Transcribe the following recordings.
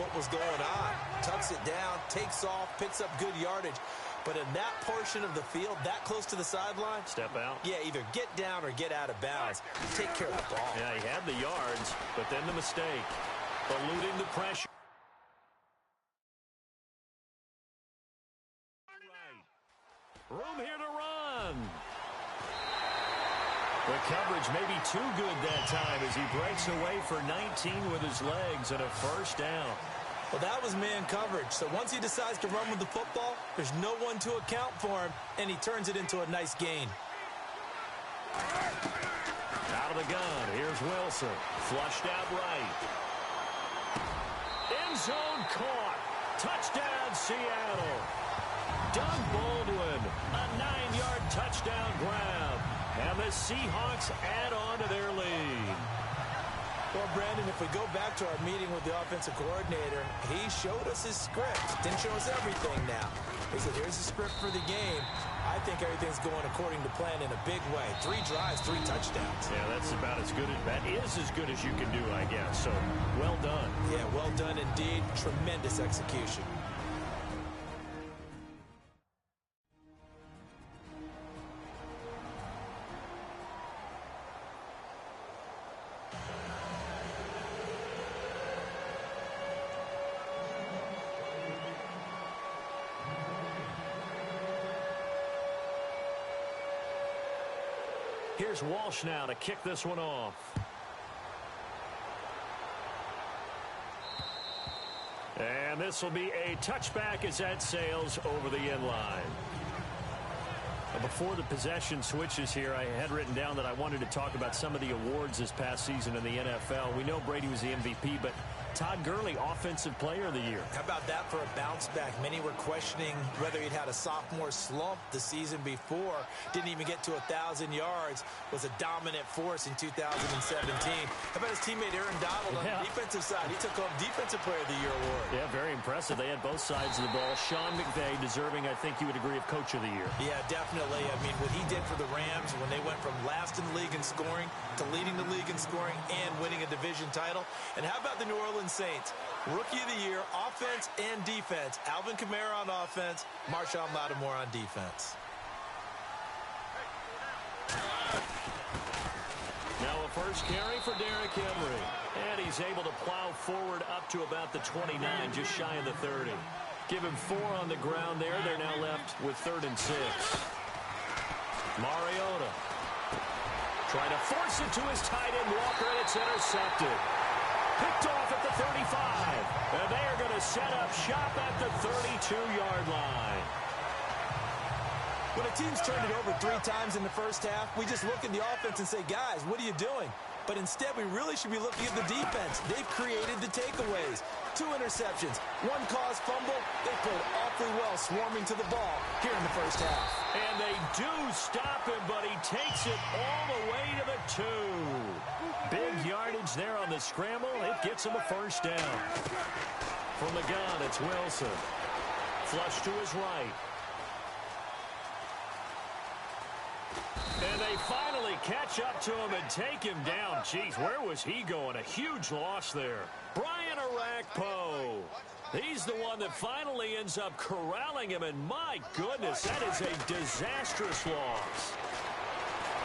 what was going on. Tucks it down, takes off, picks up good yardage. But in that portion of the field, that close to the sideline, step out. Yeah, either get down or get out of bounds. Take care of the ball. Yeah, he had the yards, but then the mistake. Eluding the pressure. Room here to run. The coverage may be too good that time as he breaks away for 19 with his legs and a first down. Well, that was man coverage. So once he decides to run with the football, there's no one to account for him, and he turns it into a nice gain. Out of the gun, here's Wilson. Flushed out right. End zone caught. Touchdown, Seattle. Doug Baldwin, a 9-yard touchdown grab. And the Seahawks add on to their lead. Well, Brandon, if we go back to our meeting with the offensive coordinator, he showed us his script. Didn't show us everything now. He said, here's the script for the game. I think everything's going according to plan in a big way. 3 drives, 3 touchdowns. Yeah, that's about as good as that is as good as you can do, I guess. So, well done. Yeah, well done indeed. Tremendous execution. Here's Walsh now to kick this one off. And this will be a touchback as that sails over the end line. Before the possession switches here, I had written down that I wanted to talk about some of the awards this past season in the NFL. We know Brady was the MVP, but Todd Gurley, Offensive Player of the Year. How about that for a bounce back? Many were questioning whether he'd had a sophomore slump the season before. Didn't even get to 1,000 yards. Was a dominant force in 2017. How about his teammate Aaron Donald on the defensive side? He took home Defensive Player of the Year award. Yeah, very impressive. They had both sides of the ball. Sean McVay deserving, I think you would agree, of Coach of the Year. Yeah, definitely. I mean, what he did for the Rams when they went from last in the league in scoring to leading the league in scoring and winning a division title. And how about the New Orleans Saints? Rookie of the Year, offense and defense. Alvin Kamara on offense, Marshawn Lattimore on defense. Now a first carry for Derrick Henry. And he's able to plow forward up to about the 29, just shy of the 30. Give him 4 on the ground there. They're now left with 3rd and 6. Mariota trying to force it to his tight end Walker, and it's intercepted. Picked off at the 35. And they are going to set up shop at the 32-yard line. When a team's turned it over 3 times in the first half, we just look at the offense and say, guys, what are you doing? But instead, we really should be looking at the defense. They've created the takeaways. 2 interceptions, 1 caused fumble. They played awfully well swarming to the ball here in the first half. And they do stop him, but he takes it all the way to the 2. Big yardage there on the scramble. It gets him a first down. From the gun, it's Wilson. Flush to his right. And they finally catch up to him and take him down. Jeez, where was he going? A huge loss there. Brian Orakpo. He's the one that finally ends up corralling him, and my goodness, that is a disastrous loss.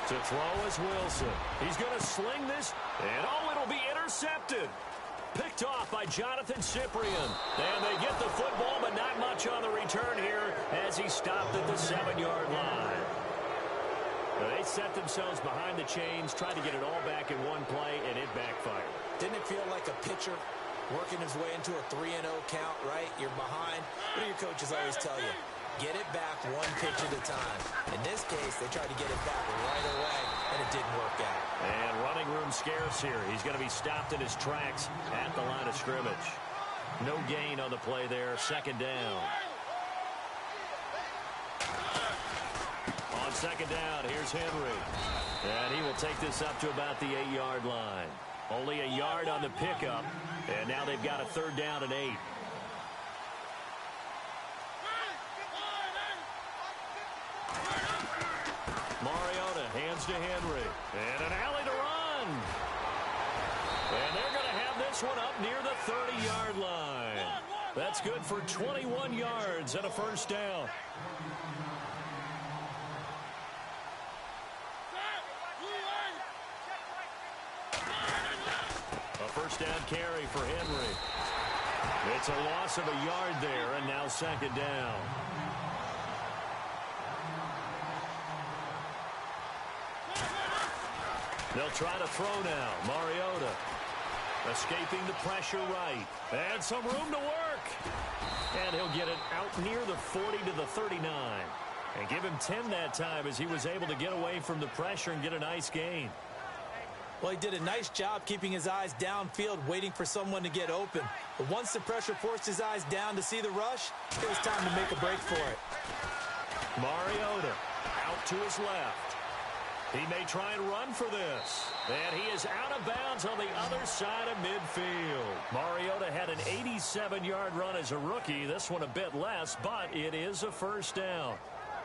To throw is Wilson. He's going to sling this, and oh, it'll be intercepted. Picked off by Jonathan Cyprien. And they get the football, but not much on the return here as he stopped at the 7-yard line. They set themselves behind the chains, tried to get it all back in one play, and it backfired. Didn't it feel like a pitcher working his way into a 3-0 count, right? You're behind. What do your coaches always tell you? Get it back 1 pitch at a time. In this case, they tried to get it back right away, and it didn't work out. And running room scarce here. He's going to be stopped in his tracks at the line of scrimmage. No gain on the play there. 2nd down. On 2nd down, here's Henry. And he will take this up to about the 8-yard line. Only a yard on the pickup. And now they've got a 3rd down and 8. Mariota hands to Henry. And an alley to run. And they're going to have this one up near the 30-yard line. That's good for 21 yards and a first down. A first down carry for Henry. It's a loss of a yard there, and now second down. They'll try to throw now. Mariota escaping the pressure right. And some room to work. And he'll get it out near the 40 to the 39. And give him 10 that time as he was able to get away from the pressure and get a nice gain. Well, he did a nice job keeping his eyes downfield, waiting for someone to get open. But once the pressure forced his eyes down to see the rush, it was time to make a break for it. Mariota out to his left. He may try and run for this. And he is out of bounds on the other side of midfield. Mariota had an 87-yard run as a rookie. This one a bit less, but it is a first down.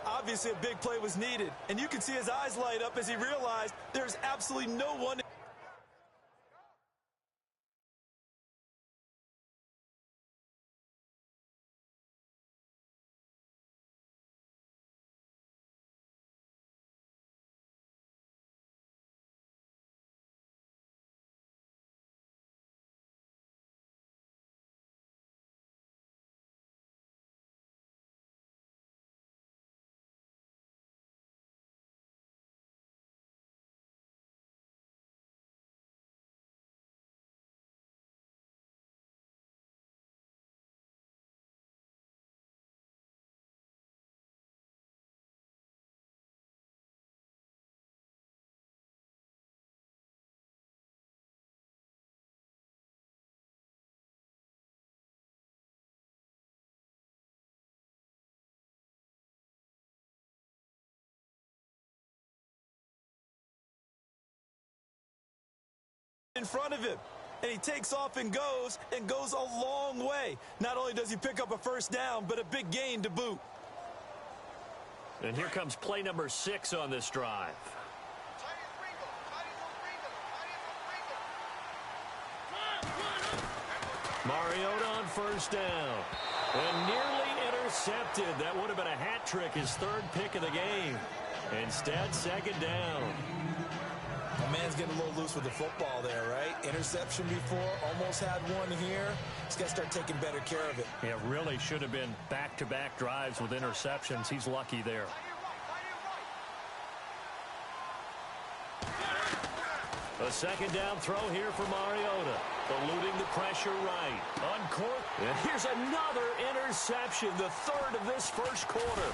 Obviously, a big play was needed. And you can see his eyes light up as he realized there's absolutely no one in front of him. And he takes off and goes a long way. Not only does he pick up a first down, but a big gain to boot. And here comes play number 6 on this drive. Mariota on first down. And nearly intercepted. That would have been a hat trick, his third pick of the game. Instead, second down. The man's getting a little loose with the football there, right? Interception before, almost had one here. He's got to start taking better care of it. Yeah, really should have been back-to-back drives with interceptions. He's lucky there. A second down throw here for Mariota. Eluding the pressure right. Uncorked. And here's another interception, the third of this first quarter.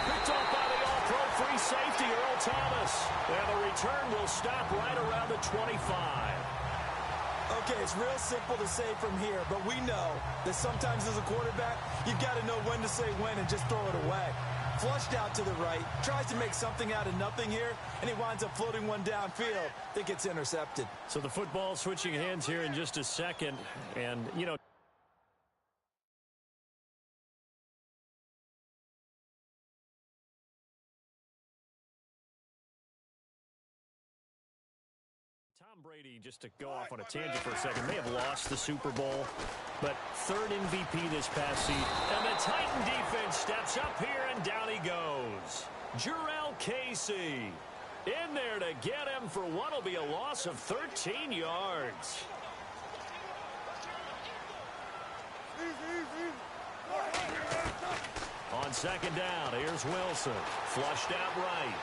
Picked off by the all-pro free safety, Earl Thomas. And the return will stop right around the 25. Okay, it's real simple to say from here, but we know that sometimes as a quarterback, you've got to know when to say when and just throw it away. Flushed out to the right, tries to make something out of nothing here, and he winds up floating one downfield that gets intercepted. So the football switching hands here in just a second, and, you know, Tom Brady, just to go off on a tangent for a second, may have lost the Super Bowl, but third MVP this past season. And the Titan defense steps up here, and down he goes. Jurrell Casey in there to get him for what will be a loss of 13 yards. On second down, here's Wilson. Flushed out right.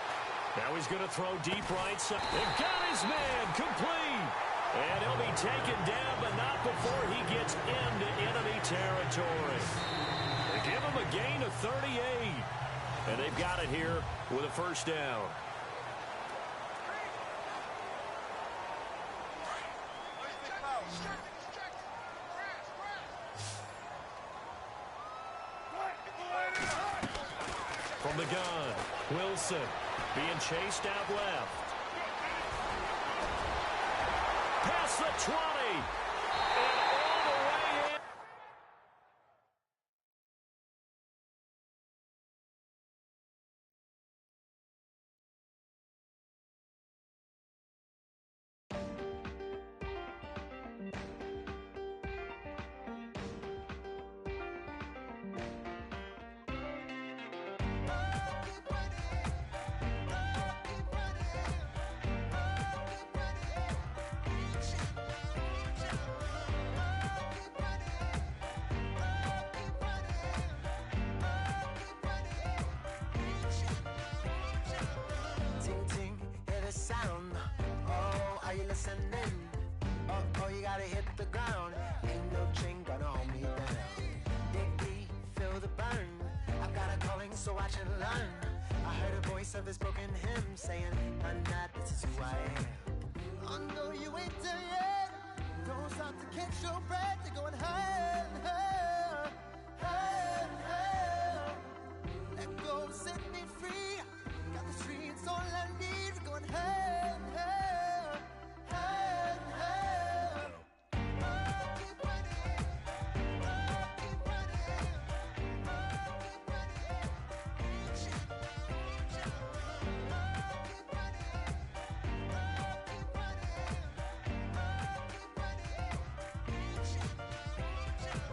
Now he's going to throw deep right side. They got his man complete. And he'll be taken down, but not before he gets into enemy territory. They give him a gain of 38. And they've got it here with a first down. From the gun, Wilson being chased out left. Past the 20. And all the way in. descending. Oh, you gotta hit the ground. Ain't no chain gonna hold me down. Dig deep, feel the burn. I've got a calling, so watch and learn. I heard a voice of his broken hymn saying, I'm not, this is who I am. I know you ain't there yet. Don't stop to catch your breath. You're going higher, higher, higher, higher. Let go, set me free. Got the streets all I need. Going higher, higher, higher, higher. Oh, keep running. Oh, keep running. Oh, keep running. Reach out, reach out. Oh, keep running. Oh, keep running. Oh, keep running. Reach out, reach out.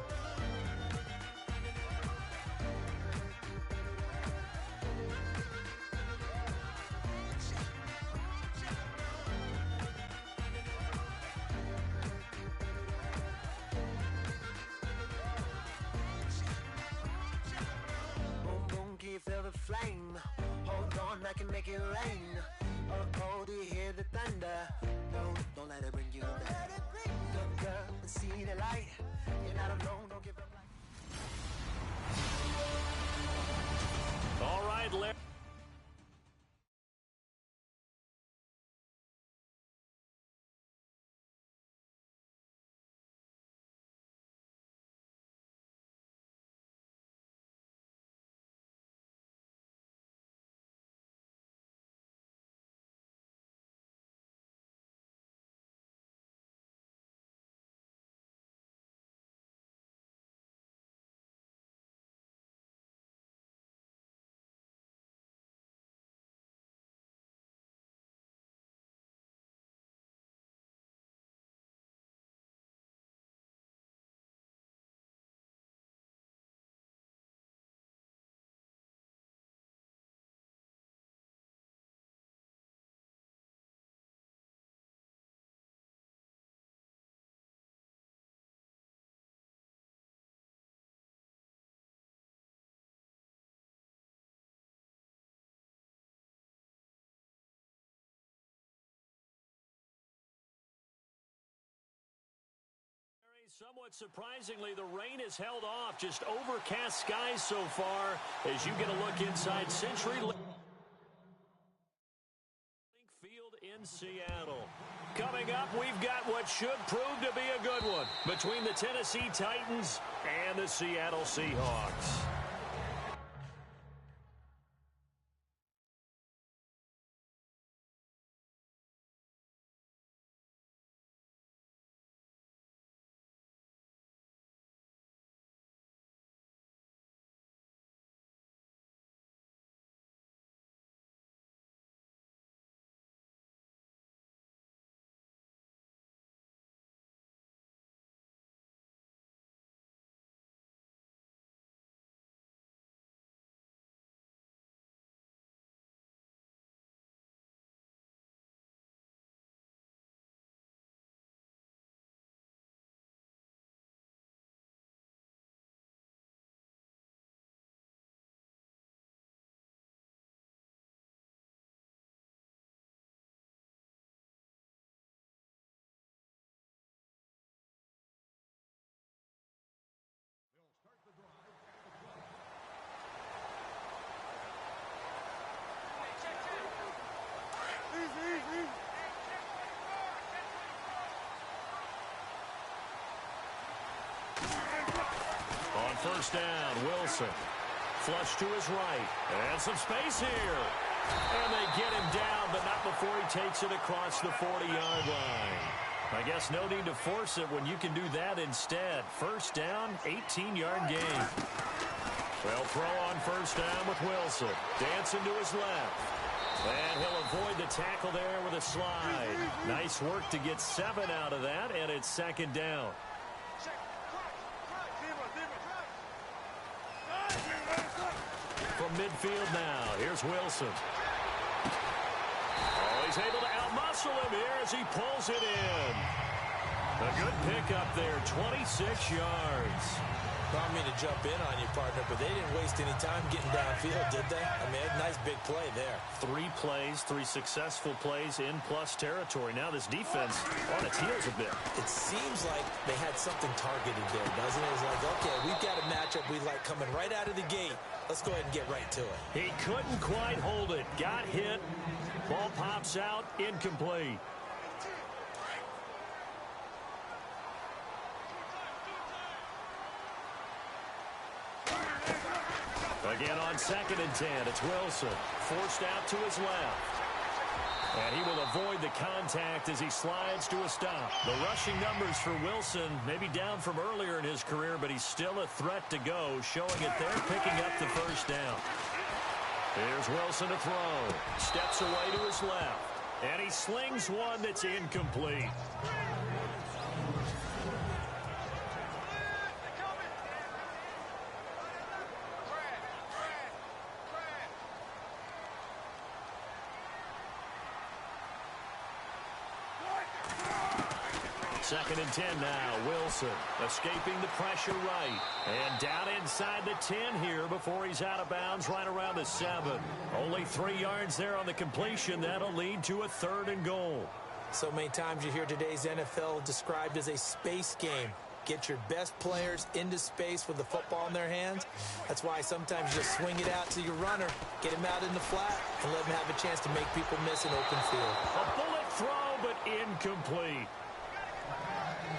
Boom, boom, can you feel the flame? Hold on, I can make it rain. Oh, do you hear the thunder? No, don't let it bring you down. Look up and see the light. You're not alone, don't give up. All right, Larry. Somewhat surprisingly, the rain has held off. Just overcast skies so far as you get a look inside Century Link Field in Seattle. Coming up, we've got what should prove to be a good one between the Tennessee Titans and the Seattle Seahawks. On first down, Wilson. Flush to his right. And some space here. And they get him down, but not before he takes it across the 40-yard line. I guess no need to force it when you can do that instead. First down, 18-yard gain. They'll throw on first down with Wilson. Dancing to his left. And he'll avoid the tackle there with a slide. Nice work to get 7 out of that, and it's second down. From midfield now, here's Wilson. Oh, he's able to outmuscle him here as he pulls it in. A good pickup there, 26 yards. I don't mean to jump in on you, partner, but they didn't waste any time getting downfield, did they? I mean, a nice big play there. 3 plays, 3 successful plays in plus territory. Now this defense on its heels a bit. It seems like they had something targeted there, doesn't it? It's like, okay, we've got a matchup we like coming right out of the gate. Let's go ahead and get right to it. He couldn't quite hold it. Got hit. Ball pops out, incomplete. Again on 2nd and 10, it's Wilson. Forced out to his left. And he will avoid the contact as he slides to a stop. The rushing numbers for Wilson may be down from earlier in his career, but he's still a threat to go, showing it there, picking up the first down. Here's Wilson to throw. Steps away to his left. And he slings one that's incomplete. Second and 10 now. Wilson escaping the pressure right. And down inside the 10 here before he's out of bounds right around the 7. Only 3 yards there on the completion. That'll lead to a 3rd and goal. So many times you hear today's NFL described as a space game. Get your best players into space with the football in their hands. That's why sometimes you just swing it out to your runner, get him out in the flat, and let him have a chance to make people miss an open field. A bullet throw, but incomplete.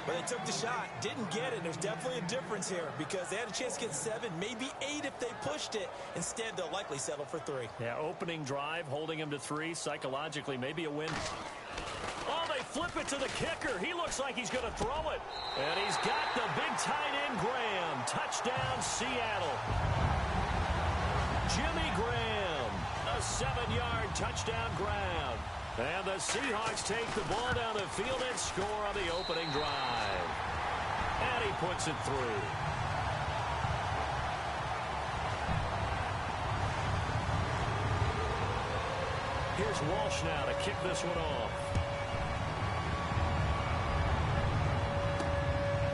But they took the shot, didn't get it. There's definitely a difference here because they had a chance to get 7, maybe 8 if they pushed it. Instead, they'll likely settle for 3. Yeah, opening drive, holding him to 3, psychologically, maybe a win. Oh, they flip it to the kicker. He looks like he's going to throw it. And he's got the big tight end, Graham. Touchdown, Seattle. Jimmy Graham, a 7-yard touchdown grab. And the Seahawks take the ball down the field and score on the opening drive. And he puts it through. Here's Walsh now to kick this one off.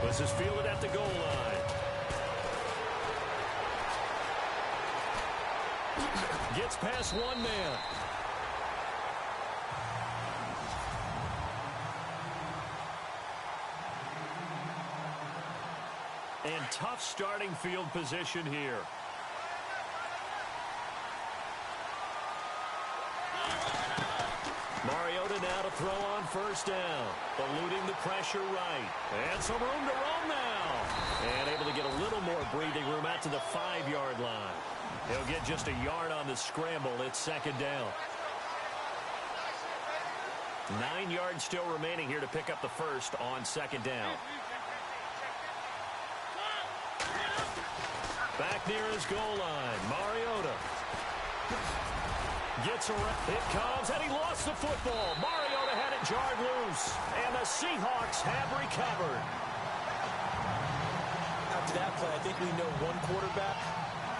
This is fielded at the goal line. Gets past one man. And tough starting field position here. Mariota now to throw on first down. Eluding the pressure right. And some room to roam now. And able to get a little more breathing room out to the 5-yard line. He'll get just a yard on the scramble. It's 2nd down. 9 yards still remaining here to pick up the first on 2nd down. Back near his goal line, Mariota. Gets around, it comes, and he lost the football. Mariota had it jarred loose, and the Seahawks have recovered. After that play, I think we know one quarterback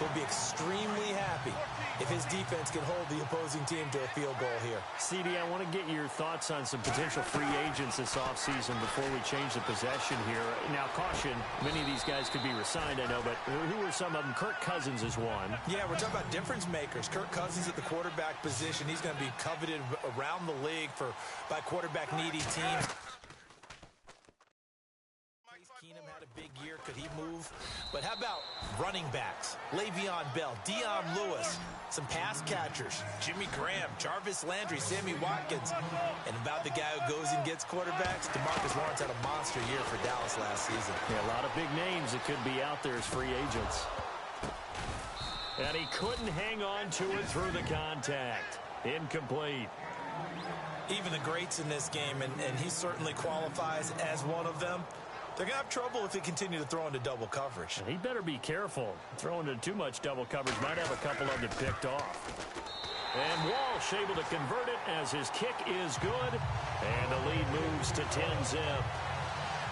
will be extremely happy if his defense can hold the opposing team to a field goal here. CD, I want to get your thoughts on some potential free agents this offseason before we change the possession here. Now, caution, many of these guys could be resigned, I know, but who are some of them? Kirk Cousins is one. Yeah, we're talking about difference makers. Kirk Cousins at the quarterback position. He's going to be coveted around the league by quarterback-needy teams. Keenum had a big year. Could he move? But how about running backs? Le'Veon Bell, Dion Lewis, some pass catchers, Jimmy Graham, Jarvis Landry, Sammy Watkins. And about the guy who goes and gets quarterbacks, DeMarcus Lawrence had a monster year for Dallas last season. Yeah, a lot of big names that could be out there as free agents. And he couldn't hang on to it through the contact. Incomplete. Even the greats in this game, and he certainly qualifies as one of them. They're going to have trouble if they continue to throw into double coverage. And he better be careful. Throwing into too much double coverage might have a couple of them picked off. And Walsh able to convert it as his kick is good. And the lead moves to 10-zip.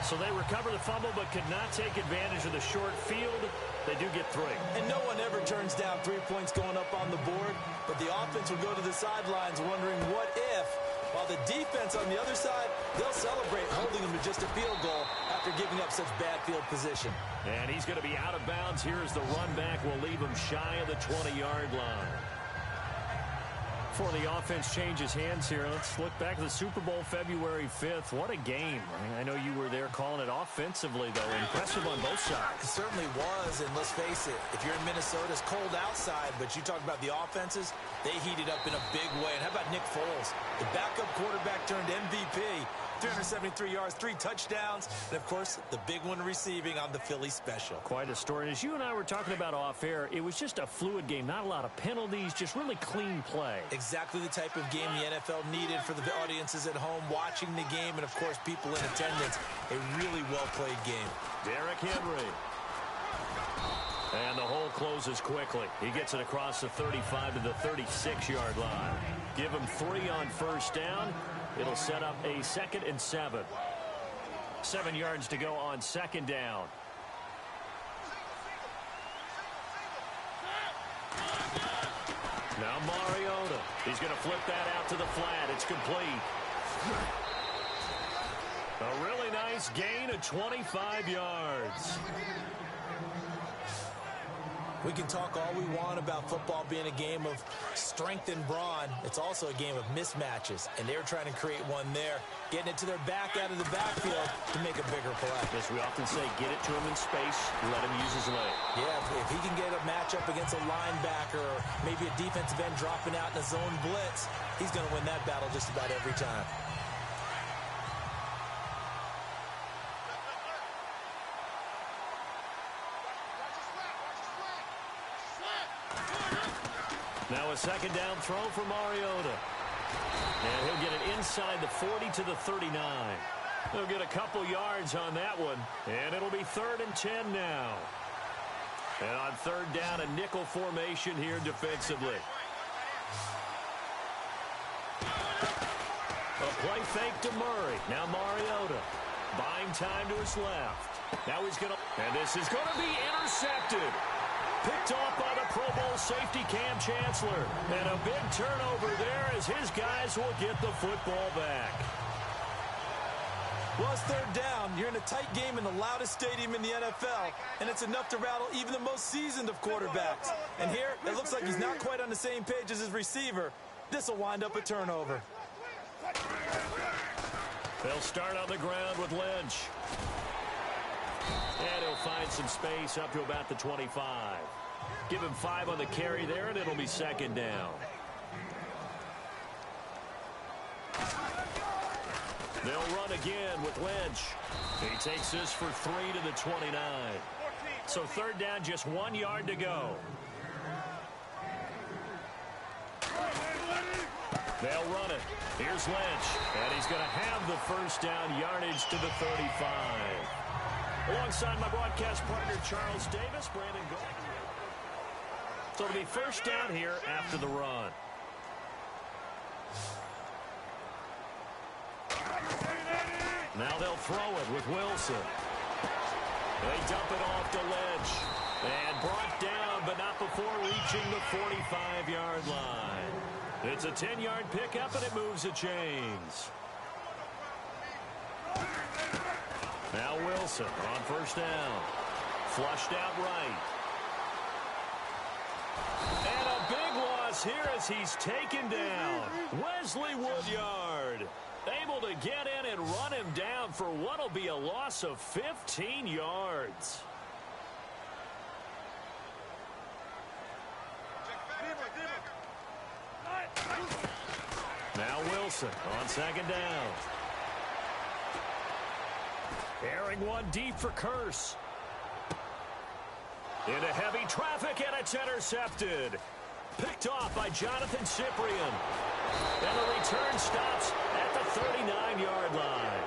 So they recover the fumble but could not take advantage of the short field. They do get 3. And no one ever turns down 3 points going up on the board. But the offense will go to the sidelines wondering what if While the defense on the other side, they'll celebrate holding them to just a field goal after giving up such bad field position. And he's going to be out of bounds here as the run back will leave him shy of the 20-yard line. Before the offense changes hands here, let's look back at the Super Bowl February 5th. What a game. I know you were there calling it offensively, though. Impressive on both sides. It certainly was, and let's face it, if you're in Minnesota, it's cold outside, but you talk about the offenses, they heated up in a big way. And how about Nick Foles? The backup quarterback turned MVP. 373 yards, 3 touchdowns, and, of course, the big one receiving on the Philly special. Quite a story. As you and I were talking about off air, it was just a fluid game. Not a lot of penalties, just really clean play. Exactly the type of game the NFL needed for the audiences at home watching the game and, of course, people in attendance. A really well-played game. Derrick Henry. And the hole closes quickly. He gets it across the 35 to the 36-yard line. Give him 3 on first down. It'll set up a 2nd and 7. 7 yards to go on 2nd down. Now Mariota. He's going to flip that out to the flat. It's complete. A really nice gain of 25 yards. We can talk all we want about football being a game of strength and brawn. It's also a game of mismatches, and they're trying to create one there, getting it to their back out of the backfield to make a bigger play. As we often say, get it to him in space, let him use his leg. Yeah, if he can get a matchup against a linebacker or maybe a defensive end dropping out in a zone blitz, he's going to win that battle just about every time. Now a 2nd down throw for Mariota. And he'll get it inside the 40 to the 39. He'll get a couple yards on that one. And it'll be 3rd and 10 now. And on 3rd down, a nickel formation here defensively. A play fake to Murray. Now Mariota. Buying time to his left. Now he's going to... And this is going to be intercepted. Picked off by the Pro Bowl safety Cam Chancellor. And a big turnover there as his guys will get the football back. Well, it's 3rd down. You're in a tight game in the loudest stadium in the NFL, and it's enough to rattle even the most seasoned of quarterbacks. And here, it looks like he's not quite on the same page as his receiver. This will wind up a turnover. They'll start on the ground with Lynch. And he'll find some space up to about the 25. Give him 5 on the carry there, and it'll be 2nd down. They'll run again with Lynch. He takes this for 3 to the 29. So 3rd down, just 1 yard to go. They'll run it. Here's Lynch. And he's going to have the first down yardage to the 35. Alongside my broadcast partner, Charles Davis, Brandon Gold. So it'll be first down here after the run. Now they'll throw it with Wilson. They dump it off to Lynch. And brought down, but not before reaching the 45-yard line. It's a 10-yard pickup, and it moves the chains. Now Wilson on first down. Flushed out right. And a big loss here as he's taken down. Wesley Woodyard able to get in and run him down for what'll be a loss of 15 yards. Now Wilson on 2nd down. Airing one deep for Curse. Into heavy traffic, and it's intercepted. Picked off by Jonathan Cyprien. And the return stops at the 39-yard line.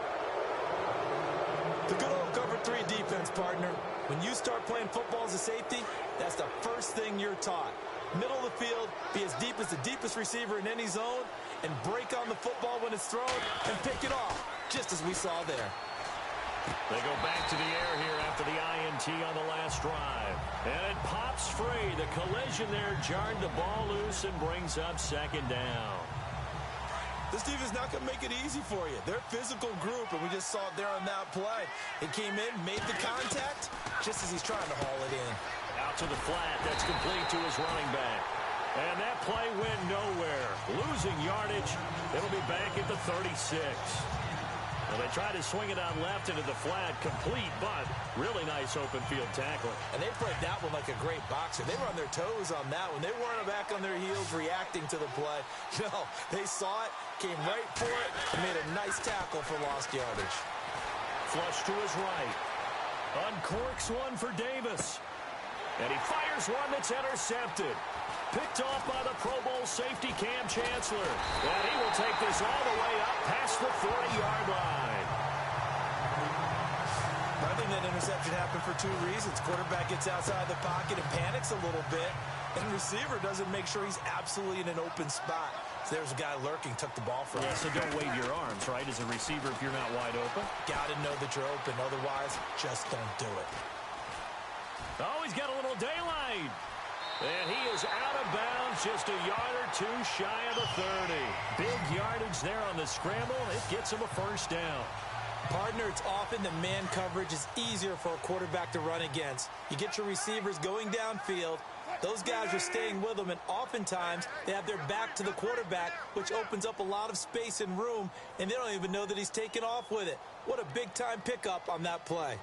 The good old cover 3 defense, partner. When you start playing football as a safety, that's the first thing you're taught. Middle of the field, be as deep as the deepest receiver in any zone, and break on the football when it's thrown and pick it off, just as we saw there. They go back to the air here after the INT on the last drive. And it pops free. The collision there jarred the ball loose and brings up 2nd down. This defense is not going to make it easy for you. They're a physical group, and we just saw it there on that play. He came in, made the contact, just as he's trying to haul it in. Out to the flat. That's complete to his running back. And that play went nowhere. Losing yardage. It'll be back at the 36. Well, they tried to swing it out left into the flat, complete, but really nice open field tackle. And they played that one like a great boxer. They were on their toes on that one. They weren't back on their heels reacting to the play. No, they saw it, came right for it, and made a nice tackle for lost yardage. Flush to his right. Uncorks one for Davis. And he fires one that's intercepted. Picked off by the Pro Bowl safety Cam Chancellor. And he will take this all the way up past the 40-yard line. I think that interception happened for two reasons. Quarterback gets outside the pocket and panics a little bit. And receiver doesn't make sure he's absolutely in an open spot. So there's a guy lurking, took the ball from him. Yeah, so don't wave your arms, right, as a receiver if you're not wide open. Got to know that you're open. Otherwise, just don't do it. Oh, he's got a little daylight. And he is out of bounds, just a yard or two shy of the 30. Big yardage there on the scramble. It gets him a first down. Partner, it's often the man coverage is easier for a quarterback to run against. You get your receivers going downfield. Those guys are staying with them, and oftentimes they have their back to the quarterback, which opens up a lot of space and room, and they don't even know that he's taken off with it. What a big-time pickup on that play.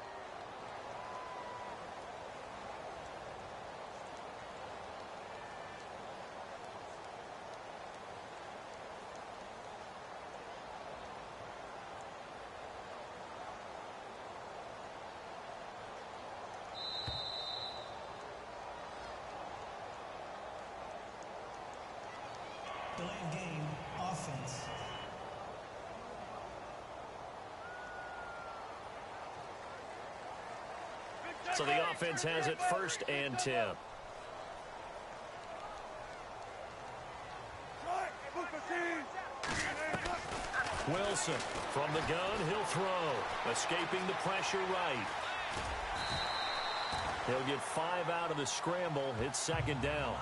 Delaying game, offense. So the offense has it 1st and 10. Wilson from the gun, he'll throw. Escaping the pressure right. He'll get 5 out of the scramble. It's 2nd down.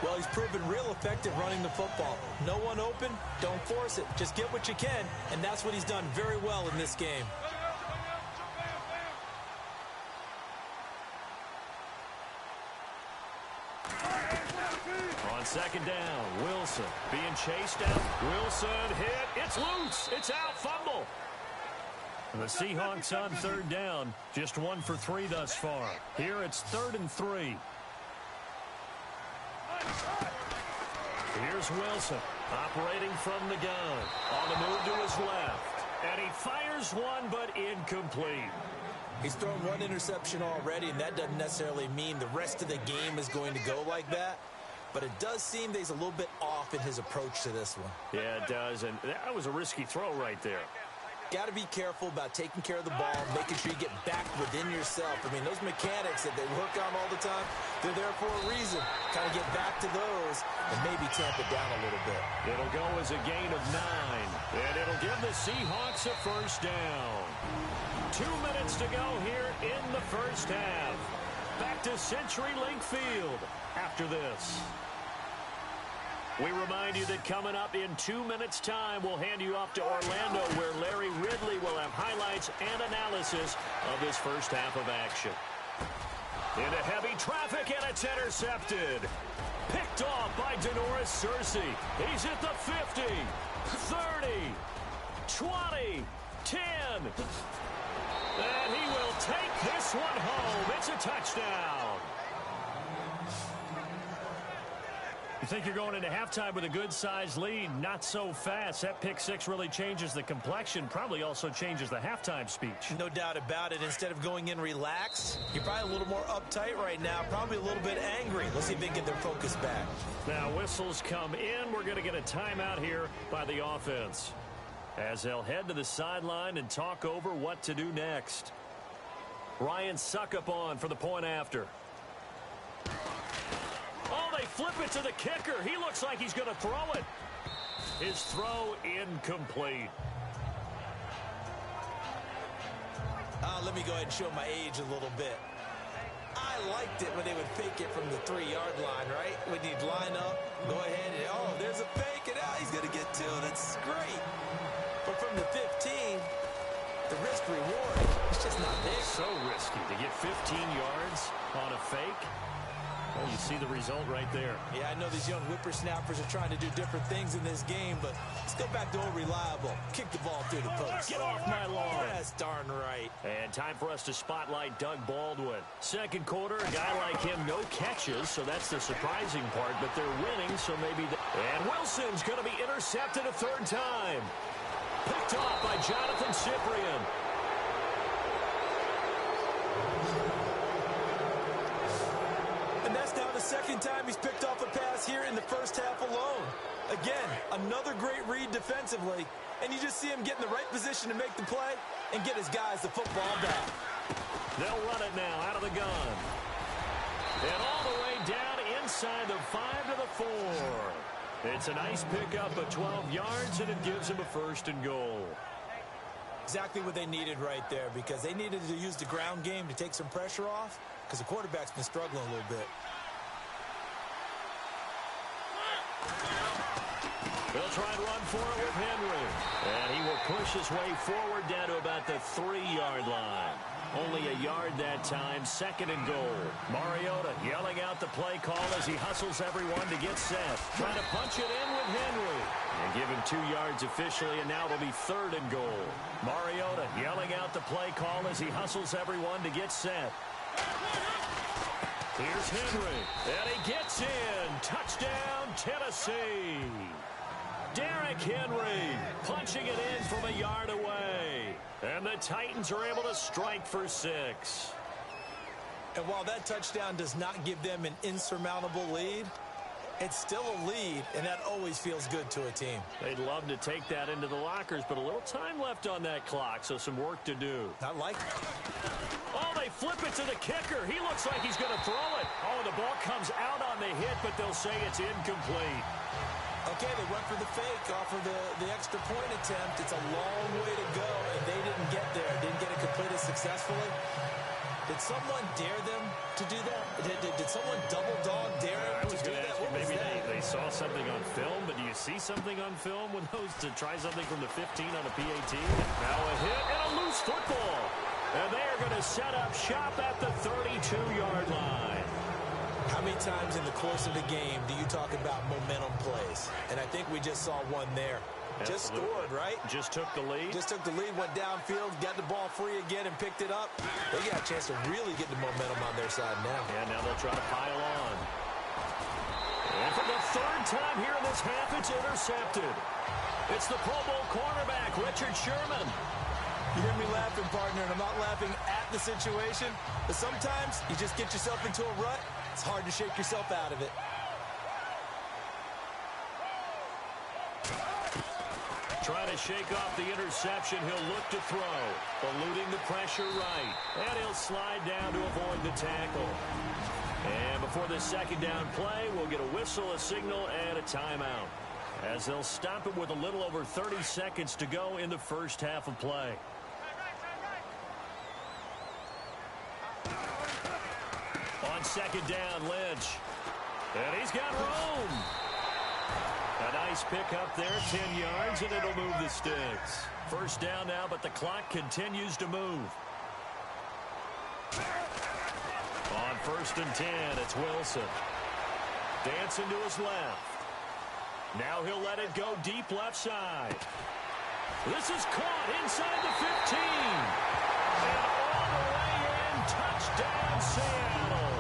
Well, he's proven real effective running the football. No one open, don't force it. Just get what you can, and that's what he's done very well in this game. On 2nd down, Wilson being chased out. Wilson hit. It's loose. It's out. Fumble. And the Seahawks on 3rd down. Just 1 for 3 thus far. Here it's 3rd and 3. Here's Wilson operating from the gun. On the move to his left. And he fires one, but incomplete. He's thrown 1 interception already, and that doesn't necessarily mean the rest of the game is going to go like that. But it does seem that he's a little bit off in his approach to this one. Yeah, it does. And that was a risky throw right there. Got to be careful about taking care of the ball, making sure you get back within yourself. I mean, those mechanics that they work on all the time, they're there for a reason. Kind of get back to those and maybe tamp it down a little bit. It'll go as a gain of 9, and it'll give the Seahawks a first down. 2 minutes to go here in the first half. Back to CenturyLink Field after this. We remind you that coming up in 2 minutes' time, we'll hand you off to Orlando, where Larry Ridley will have highlights and analysis of this first half of action. Into heavy traffic, and it's intercepted. Picked off by Denoris Searcy. He's at the 50, 30, 20, 10. And he will take this one home. It's a touchdown. You think you're going into halftime with a good-sized lead? Not so fast. That pick 6 really changes the complexion, probably also changes the halftime speech. No doubt about it. Instead of going in relaxed, you're probably a little more uptight right now, probably a little bit angry. Let's see if they can get their focus back. Now, whistles come in. We're going to get a timeout here by the offense, as they'll head to the sideline and talk over what to do next. Ryan Suckup on for the point after. Oh, they flip it to the kicker. He looks like he's going to throw it. His throw incomplete. Let me go ahead and show my age a little bit. I like liked it when they would fake it from the 3-yard line, right? When you'd line up, go ahead, and, oh, there's a fake, and he's going to get 2. That's great. But from the 15, the risk-reward, it's just not there. So risky to get 15 yards on a fake. Well, you see the result right there. Yeah, I know these young whippersnappers are trying to do different things in this game, but let's go back to old reliable. Kick the ball through the post. Get off my lawn. That's darn right. And time for us to spotlight Doug Baldwin. Second quarter, a guy like him, no catches, so that's the surprising part, but they're winning, so maybe... And Wilson's going to be intercepted a third time. Picked off by Jonathan Cyprien. And that's now the second time he's picked off a pass here in the first half alone. Again, another great read defensively, and you just see him get in the right position to make the play and get his guys the football back. They'll run it now out of the gun. And all the way down inside the 5 to the 4. It's a nice pickup of 12 yards, and it gives him a first and goal. Exactly what they needed right there, because they needed to use the ground game to take some pressure off, because the quarterback's been struggling a little bit. They'll try and run for it with Henry. And he will push his way forward down to about the 3-yard line. Only a yard that time, second and goal. Mariota yelling out the play call as he hustles everyone to get set. Trying to punch it in with Henry. And give him 2 yards officially, and now it'll be third and goal. Mariota yelling out the play call as he hustles everyone to get set. Here's Henry, and he gets in. Touchdown, Tennessee. Derrick Henry punching it in from a yard away. And the Titans are able to strike for 6. And while that touchdown does not give them an insurmountable lead, it's still a lead, and that always feels good to a team. They'd love to take that into the lockers, but a little time left on that clock, so some work to do. I like it. Oh, they flip it to the kicker. He looks like he's going to throw it. Oh, the ball comes out on the hit, but they'll say it's incomplete. Okay, they went for the fake off of the extra point attempt. It's a long way to go, and they didn't get there. Didn't get it completed successfully. Did someone dare them to do that? Did someone double dog dare them to do that? Maybe they saw something on film, but do you see something on film with those to try something from the 15 on a PAT? Now a hit and a loose football. And they are going to set up shop at the 32-yard line. How many times in the course of the game do you talk about momentum plays? And I think we just saw one there. Absolutely. Just scored, right? Just took the lead. Just took the lead, went downfield, got the ball free again, and picked it up. They got a chance to really get the momentum on their side now. And now they'll try to pile on. And for the third time here in this half, it's intercepted. It's the Pro Bowl cornerback, Richard Sherman. You hear me laughing, partner, and I'm not laughing at the situation, but sometimes you just get yourself into a rut. It's hard to shake yourself out of it. Trying to shake off the interception. He'll look to throw. Eluding the pressure right. And he'll slide down to avoid the tackle. And before the second down play, we'll get a whistle, a signal, and a timeout, as they'll stop it with a little over 30 seconds to go in the first half of play. On second down, Lynch. And he's got room. A nice pickup there, 10 yards, and it'll move the sticks. First down now, but the clock continues to move. On first and 10, it's Wilson. Dancing to his left. Now he'll let it go deep left side. This is caught inside the 15. And all the way in, touchdown Seattle.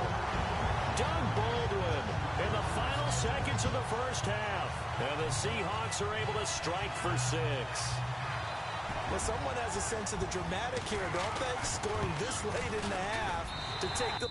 Doug Baldwin in the final seconds of the first half. And the Seahawks are able to strike for 6. Well, someone has a sense of the dramatic here, don't they? Scoring this late in the half to take the...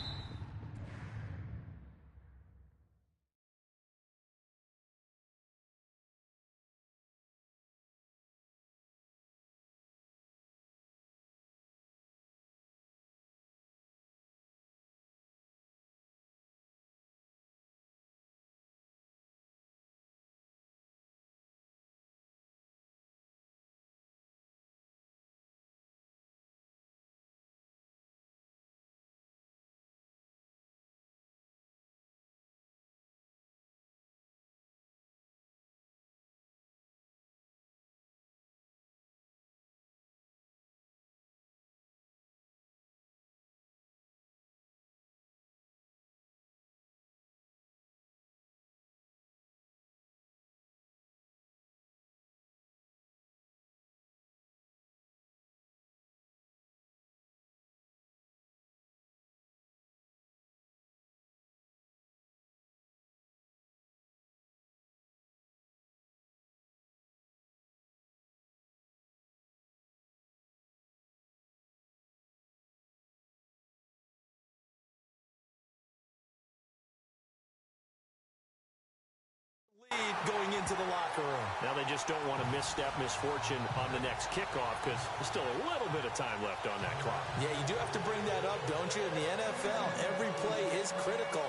going into the locker room. Now they just don't want to misstep misfortune on the next kickoff because there's still a little bit of time left on that clock. Yeah, you do have to bring that up, don't you? In the NFL, every play is critical.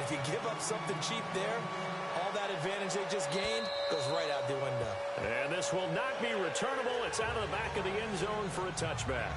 If you give up something cheap there, all that advantage they just gained goes right out the window. And this will not be returnable. It's out of the back of the end zone for a touchback.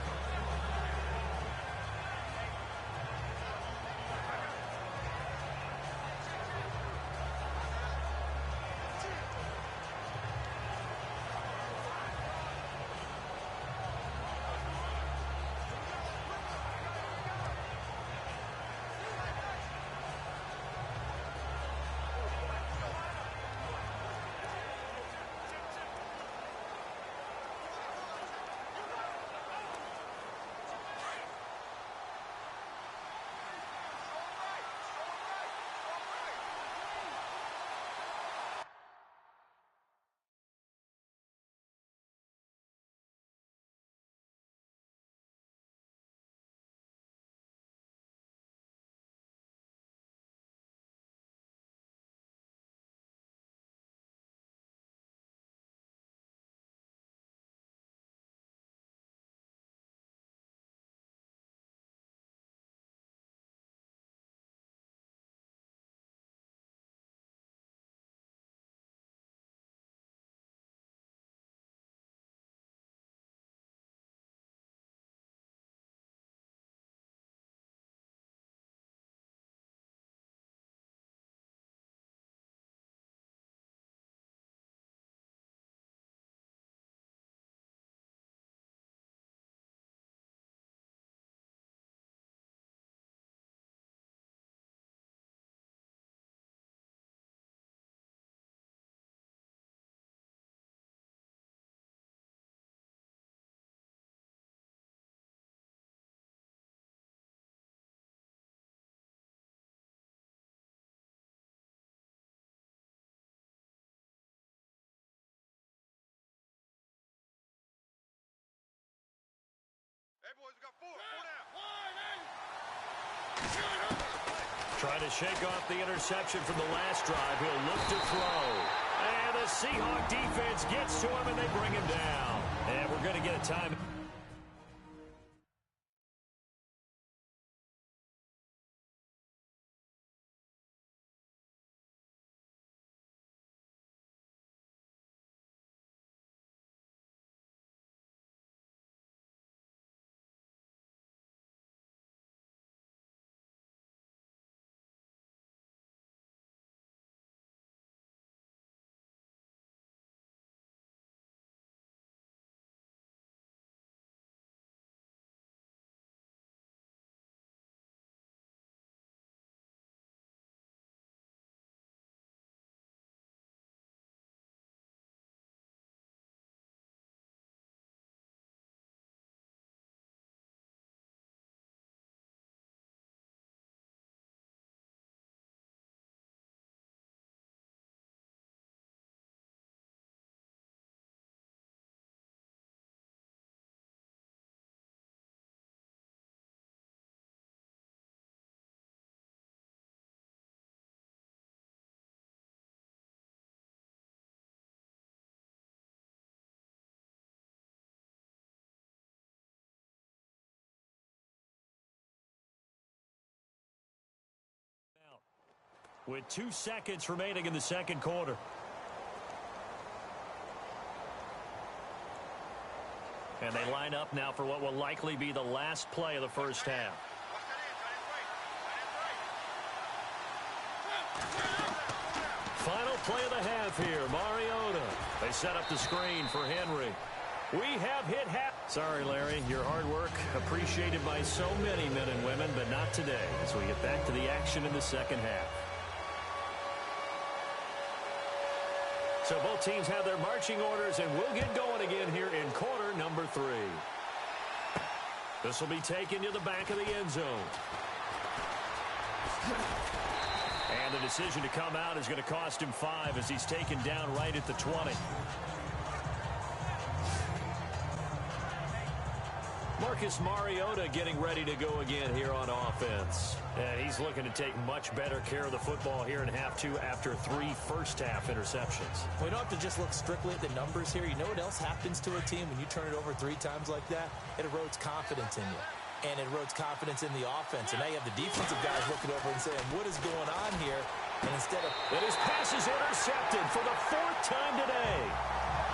Hey, boys, we got four down. Trying to shake off the interception from the last drive. He'll look to throw. And the Seahawk defense gets to him, and they bring him down. And we're going to get a time. With 2 seconds remaining in the second quarter. And they line up now for what will likely be the last play of the first half. Final play of the half here, Mariota. They set up the screen for Henry. We have hit half. Sorry, Larry, your hard work appreciated by so many men and women, but not today as we get back to the action in the second half. So both teams have their marching orders, and we'll get going again here in quarter number 3. This will be taken to the back of the end zone. And the decision to come out is going to cost him 5 as he's taken down right at the 20. Marcus Mariota getting ready to go again here on offense. And he's looking to take much better care of the football here in half two after 3 first-half interceptions. We don't have to just look strictly at the numbers here. You know what else happens to a team when you turn it over 3 times like that? It erodes confidence in you. And it erodes confidence in the offense. And now you have the defensive guys looking over and saying, what is going on here? And instead of... And his pass is intercepted for the 4th time today.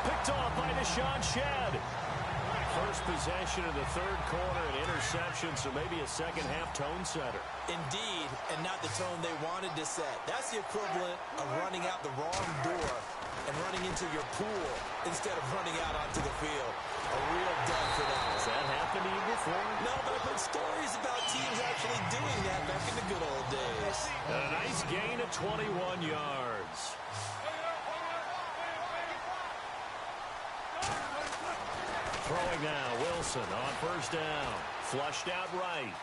Picked off by Deshaun Shedd. First possession of the 3rd quarter, an interception, so maybe a second-half tone setter. Indeed, and not the tone they wanted to set. That's the equivalent of running out the wrong door and running into your pool instead of running out onto the field. A real dud for them. Has that happened to you before? No, but I've heard stories about teams actually doing that back in the good old days. And a nice gain of 21 yards. Throwing now, Wilson on first down. Flushed out right.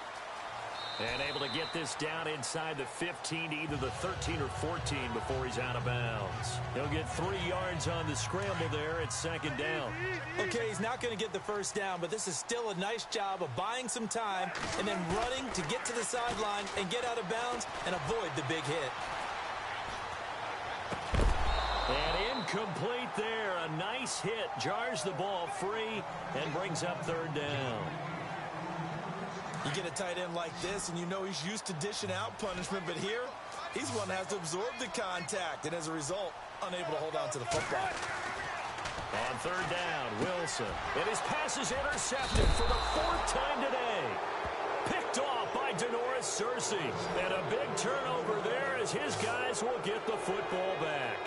And able to get this down inside the 15 to either the 13 or 14 before he's out of bounds. He'll get 3 yards on the scramble there at 2nd down. Okay, he's not going to get the first down, but this is still a nice job of buying some time and then running to get to the sideline and get out of bounds and avoid the big hit. And incomplete there. A nice hit. Jars the ball free and brings up 3rd down. You get a tight end like this, and you know he's used to dishing out punishment, but here, he's one that has to absorb the contact, and as a result, unable to hold on to the football. On 3rd down, Wilson. And his pass is intercepted for the 4th time today. Picked off by Denoris Searcy. And a big turnover there as his guys will get the football back.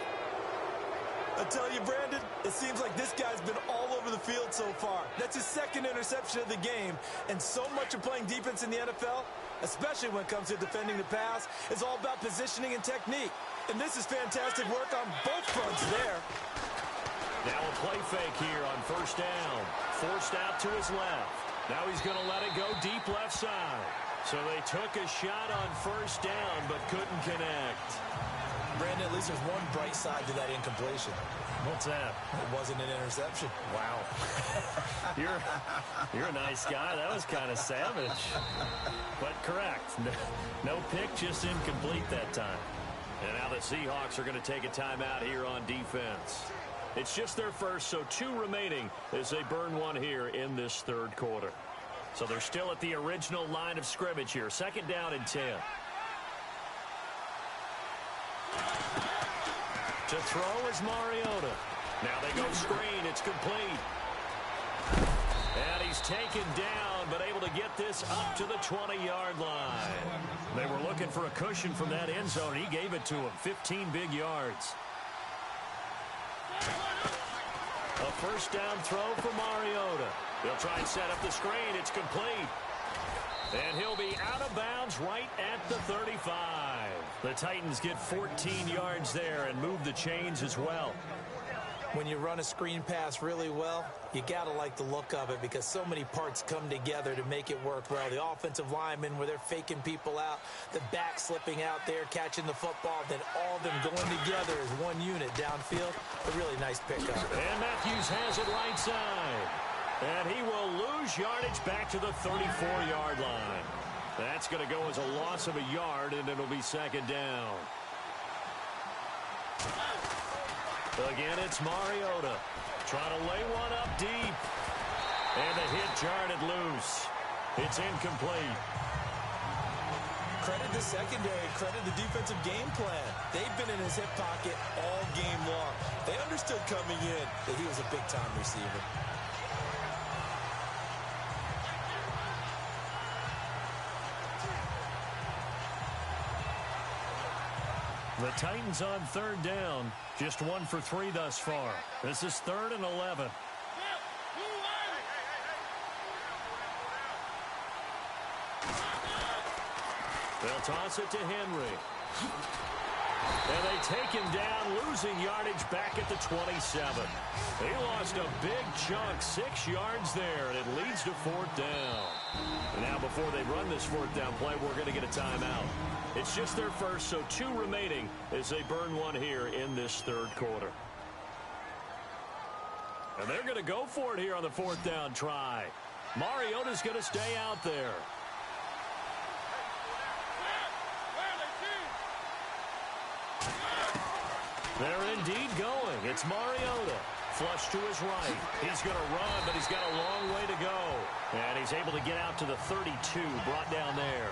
I tell you, Brandon, it seems like this guy's been all over the field so far. That's his 2nd interception of the game. And so much of playing defense in the NFL, especially when it comes to defending the pass, is all about positioning and technique. And this is fantastic work on both fronts there. Now a play fake here on first down. Forced out to his left. Now he's going to let it go deep left side. So they took a shot on first down but couldn't connect. Brandon, at least there's one bright side to that incompletion. What's that? It wasn't an interception. Wow. You're a nice guy. That was kind of savage. But correct. No pick, just incomplete that time. And now the Seahawks are going to take a timeout here on defense. It's just their first, so 2 remaining as they burn 1 here in this 3rd quarter. So they're still at the original line of scrimmage here. 2nd down and 10. To throw is Mariota. Now they go screen. It's complete. And he's taken down, but able to get this up to the 20-yard line. They were looking for a cushion from that end zone, and he gave it to him. 15 big yards. A first down throw for Mariota. He'll try and set up the screen. It's complete. And he'll be out of bounds right at the 35. The Titans get 14 yards there and move the chains as well. When you run a screen pass really well, you got to like the look of it because so many parts come together to make it work well. The offensive linemen, where they're faking people out, the back slipping out there, catching the football, then all of them going together as one unit downfield. A really nice pickup. And Matthews has it right side. And he will lose yardage back to the 34-yard line. That's going to go as a loss of a yard, and it'll be 2nd down. Again, it's Mariota. Trying to lay one up deep. And the hit jarred it loose. It's incomplete. Credit the secondary, credit the defensive game plan. They've been in his hip pocket all game long. They understood coming in that he was a big-time receiver. The Titans on 3rd down. Just 1 for 3 thus far. This is 3rd and 11. They'll toss it to Henry. And they take him down, losing yardage back at the 27. They lost a big chunk, 6 yards there, and it leads to 4th down. Now, before they run this 4th down play, we're going to get a timeout. It's just their first, so 2 remaining as they burn 1 here in this 3rd quarter. And they're going to go for it here on the 4th down try. Mariota's going to stay out there. They're indeed going. It's Mariota. Flush to his right. He's going to run, but he's got a long way to go. And he's able to get out to the 32, brought down there.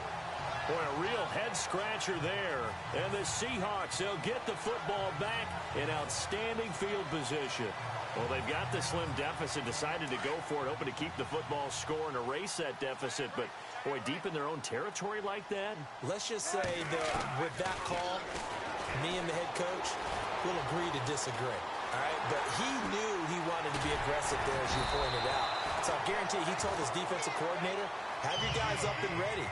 Boy, a real head-scratcher there. And the Seahawks, they'll get the football back in outstanding field position. Well, they've got the slim deficit, decided to go for it, hoping to keep the football score and erase that deficit. But, boy, deep in their own territory like that. Let's just say that with that call, me and the head coach will agree to disagree. All right, but he knew he wanted to be aggressive there, as you pointed out. So I guarantee he told his defensive coordinator, have your guys up and ready.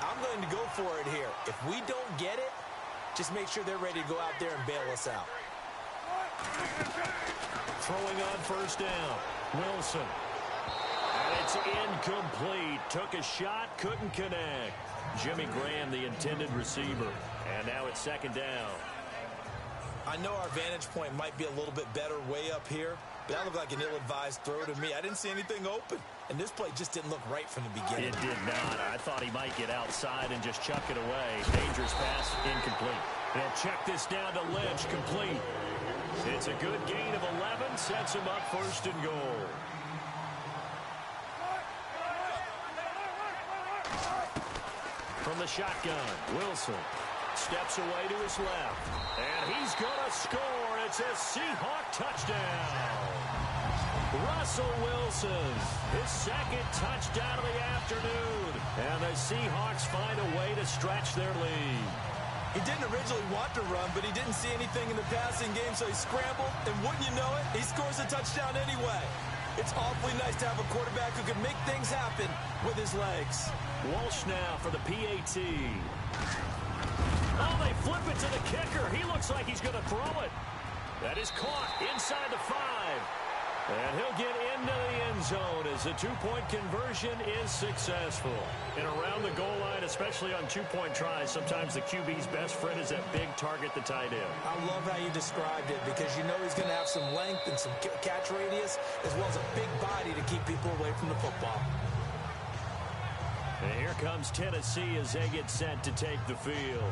I'm going to go for it here. If we don't get it, just make sure they're ready to go out there and bail us out. Throwing on first down, Wilson. And it's incomplete. Took a shot, couldn't connect. Jimmy Graham, the intended receiver. And now it's second down. I know our vantage point might be a little bit better way up here, but that looked like an ill-advised throw to me. I didn't see anything open, and this play just didn't look right from the beginning. It did not. I thought he might get outside and just chuck it away. Dangerous pass, incomplete. They'll check this down to Lynch, complete. It's a good gain of 11, sets him up first and goal. From the shotgun, Wilson steps away to his left, and he's going to score. It's a Seahawk touchdown. Russell Wilson, his second touchdown of the afternoon, and the Seahawks find a way to stretch their lead. He didn't originally want to run, but he didn't see anything in the passing game, so he scrambled, and wouldn't you know it, he scores a touchdown anyway. It's awfully nice to have a quarterback who can make things happen with his legs. Walsh now for the PAT. Oh, they flip it to the kicker. He looks like he's going to throw it. That is caught inside the 5. And he'll get into the end zone as the two-point conversion is successful. And around the goal line, especially on two-point tries, sometimes the QB's best friend is that big target, the tight end. I love how you described it because you know he's going to have some length and some catch radius as well as a big body to keep people away from the football. And here comes Tennessee as they get set to take the field.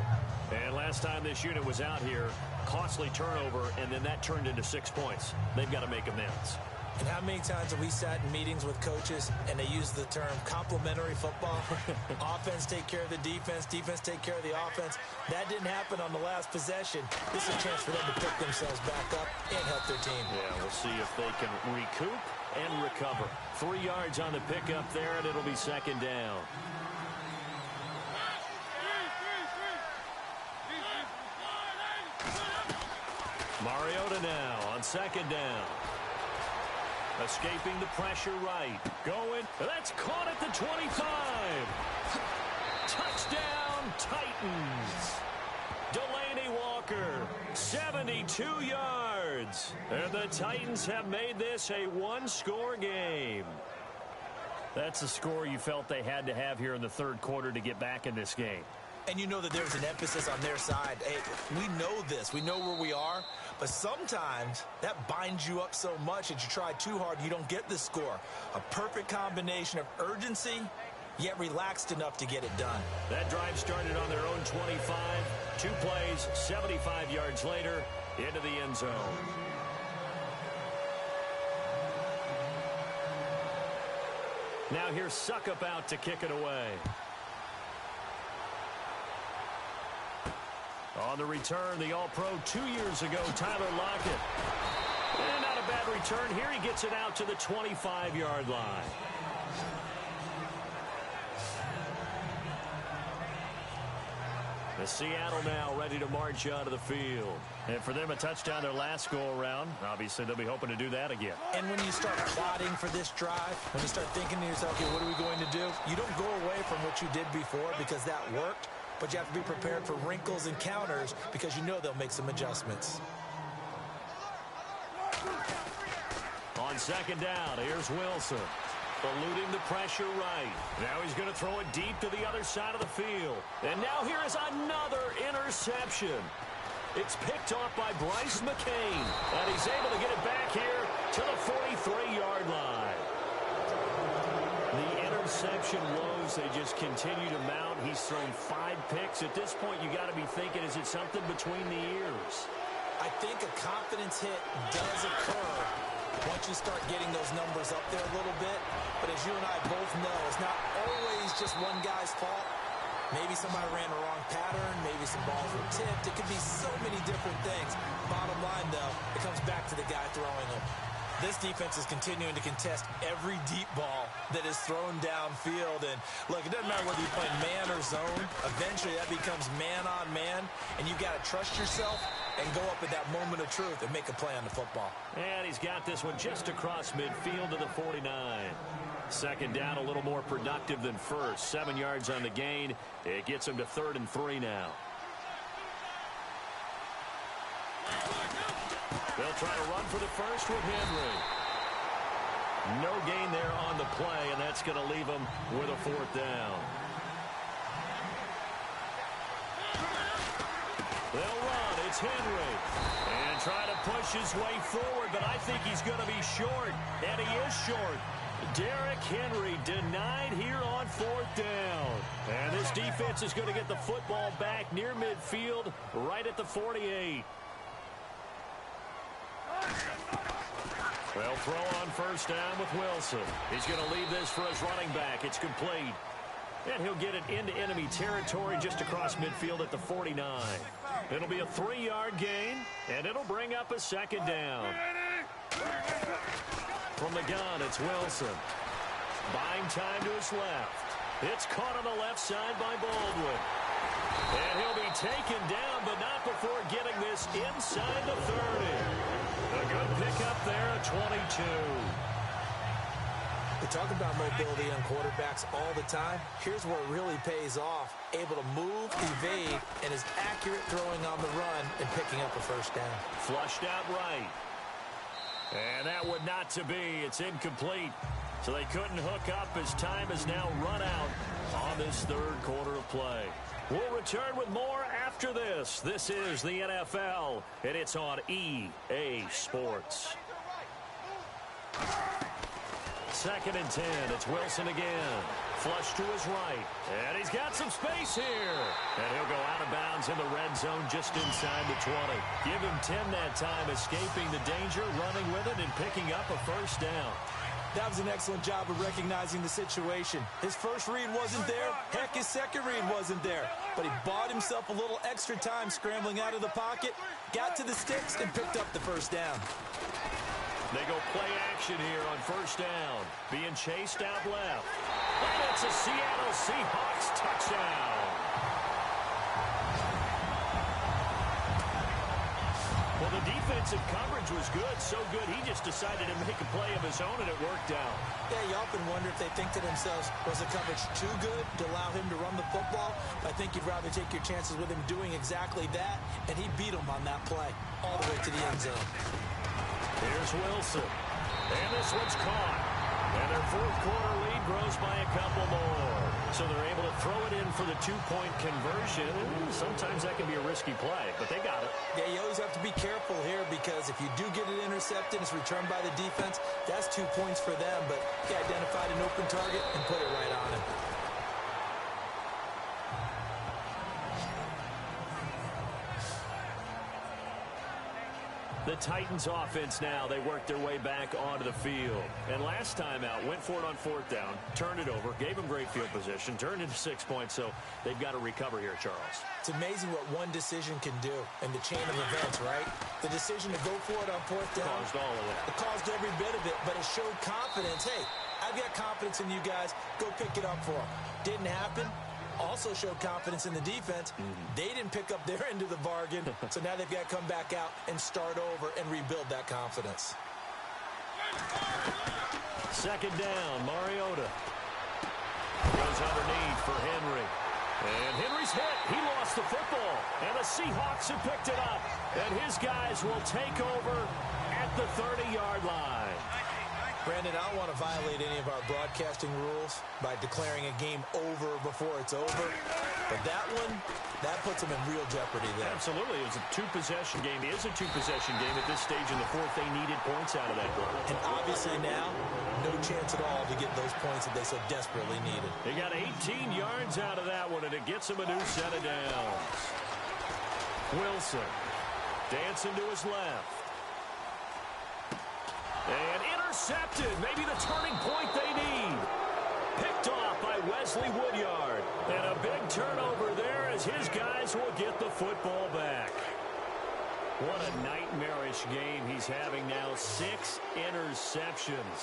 And last time this unit was out here, costly turnover, and then that turned into 6 points. They've got to make amends. And how many times have we sat in meetings with coaches and they use the term complementary football? Offense take care of the defense, defense take care of the offense. That didn't happen on the last possession. This is a chance for them to pick themselves back up and help their team. Yeah, we'll see if they can recoup and recover. 3 yards on the pickup there, and it'll be second down. Mariota now on second down. Escaping the pressure right. Going. That's caught at the 25. Touchdown, Titans. Delaney Walker, 72 yards. And the Titans have made this a one-score game. That's the score you felt they had to have here in the third quarter to get back in this game. And you know that there's an emphasis on their side. Hey, we know this. We know where we are. But sometimes that binds you up so much that you try too hard, you don't get the score. A perfect combination of urgency, yet relaxed enough to get it done. That drive started on their own 25. 2 plays, 75 yards later, into the end zone. Now here's Suckup out to kick it away. On the return, the All-Pro 2 years ago, Tyler Lockett. And not a bad return. Here he gets it out to the 25-yard line. The Seattle now ready to march out of the field. And for them, a touchdown their last go-around. Obviously, they'll be hoping to do that again. And when you start plotting for this drive, when you start thinking to yourself, okay, what are we going to do? You don't go away from what you did before because that worked. But you have to be prepared for wrinkles and counters because you know they'll make some adjustments. On second down, here's Wilson. Eluding the pressure right. Now he's going to throw it deep to the other side of the field. And now here is another interception. It's picked off by Bryce McCain. And he's able to get it back here to the 43-yard line. The interception woes, they just continue to mount. He's thrown 5 picks. At this point, you got to be thinking, is it something between the ears? I think a confidence hit does occur once you start getting those numbers up there a little bit. But as you and I both know, it's not always just one guy's fault. Maybe somebody ran the wrong pattern. Maybe some balls were tipped. It could be so many different things. Bottom line, though, it comes back to the guy throwing them. This defense is continuing to contest every deep ball that is thrown downfield. And, look, it doesn't matter whether you play man or zone. Eventually, that becomes man-on-man, and you've got to trust yourself and go up at that moment of truth and make a play on the football. And he's got this one just across midfield to the 49. Second down, a little more productive than first. 7 yards on the gain. It gets him to 3rd and 3 now. They'll try to run for the first with Henry. No gain there on the play, and that's going to leave him with a 4th down. They'll run. It's Henry. And try to push his way forward, but I think he's going to be short, and he is short. Derrick Henry denied here on 4th down. And this defense is going to get the football back near midfield, right at the 48. They'll throw on first down with Wilson. He's going to leave this for his running back. It's complete. And he'll get it into enemy territory just across midfield at the 49. It'll be a 3-yard gain, and it'll bring up a 2nd down. From the gun, it's Wilson. Buying time to his left. It's caught on the left side by Baldwin. And he'll be taken down, but not before getting this inside the 30. A good pickup there at 22. We talk about mobility on quarterbacks all the time. Here's where it really pays off. Able to move, evade, and is accurate throwing on the run and picking up a first down. Flushed out right. And that would not to be. It's incomplete. So they couldn't hook up as time has now run out on this 3rd quarter of play. We'll return with more after this. This is the NFL, and it's on EA Sports. 2nd and 10. It's Wilson again. Flush to his right. And he's got some space here. And he'll go out of bounds in the red zone just inside the 20. Give him 10 that time, escaping the danger, running with it, and picking up a first down. That was an excellent job of recognizing the situation. His first read wasn't there. Heck, his second read wasn't there. But he bought himself a little extra time scrambling out of the pocket, got to the sticks, and picked up the first down. They go play action here on first down. Being chased out left. And it's a Seattle Seahawks touchdown. Well, the defensive coverage was good, so good he just decided to make a play of his own, and it worked out. Yeah, you often wonder if they think to themselves, was the coverage too good to allow him to run the football? I think you'd rather take your chances with him doing exactly that, and he beat him on that play all the way to the end zone. Here's Wilson. And this one's caught. And their 4th quarter lead grows by a couple more. So they're able to throw it in for the 2-point conversion. Sometimes that can be a risky play, but they got it. Yeah, you always have to be careful here because if you do get it intercepted, it's returned by the defense, that's 2 points for them. But he identified an open target and put it right on him. The Titans offense now, they work their way back onto the field. And last time out, went for it on 4th down, turned it over, gave them great field position, turned into 6 points, so they've got to recover here, Charles. It's amazing what one decision can do in the chain of events, right? The decision to go for it on 4th down. Caused all of that. It caused every bit of it, but it showed confidence. Hey, I've got confidence in you guys. Go pick it up for them. Didn't happen. Also showed confidence in the defense. They didn't pick up their end of the bargain, so now they've got to come back out and start over and rebuild that confidence. 2nd down, Mariota. Goes underneath for Henry. And Henry's hit. He lost the football. And the Seahawks have picked it up. And his guys will take over at the 30-yard line. Brandon, I don't want to violate any of our broadcasting rules by declaring a game over before it's over. But that one, that puts them in real jeopardy there. Absolutely. It was a 2-possession game. It is a 2-possession game at this stage in the 4th. They needed points out of that goal. And obviously now, no chance at all to get those points that they so desperately needed. They got 18 yards out of that one, and it gets them a new set of downs. Wilson dancing to his left. And intercepted. Maybe the turning point they need. Picked off by Wesley Woodyard. And a big turnover there as his guys will get the football back. What a nightmarish game he's having now. 6 interceptions